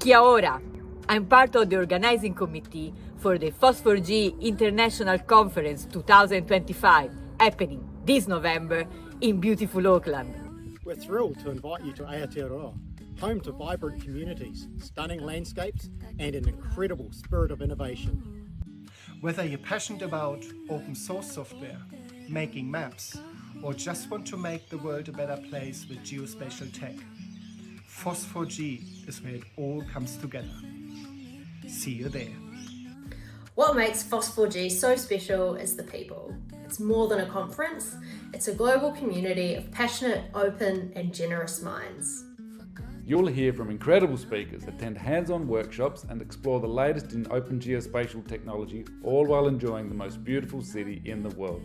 Kia ora! I'm part of the organizing committee for the FOSS4G International Conference 2025, happening this November in beautiful Auckland. We're thrilled to invite you to Aotearoa, home to vibrant communities, stunning landscapes, and an incredible spirit of innovation. Whether you're passionate about open source software, making maps, or just want to make the world a better place with geospatial tech, FOSS4G is where it all comes together. See you there. What makes FOSS4G so special is the people. It's more than a conference, it's a global community of passionate, open and generous minds. You'll hear from incredible speakers, attend hands-on workshops and explore the latest in open geospatial technology, all while enjoying the most beautiful city in the world.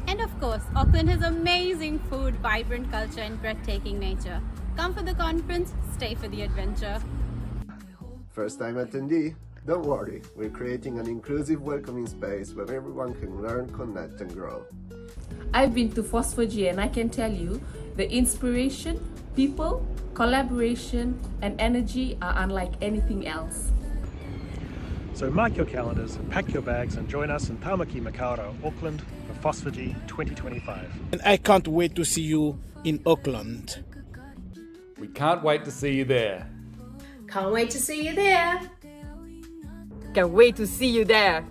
And of course, Auckland has amazing food, vibrant culture and breathtaking nature. Come for the conference, stay for the adventure. First time attendee? Don't worry, we're creating an inclusive, welcoming space where everyone can learn, connect and grow. I've been to FOSS4G and I can tell you the inspiration, people, collaboration and energy are unlike anything else. So mark your calendars, pack your bags and join us in Tamaki Makaurau, Auckland for FOSS4G 2025. And I can't wait to see you in Auckland. We can't wait to see you there. Can't wait to see you there! Can't wait to see you there!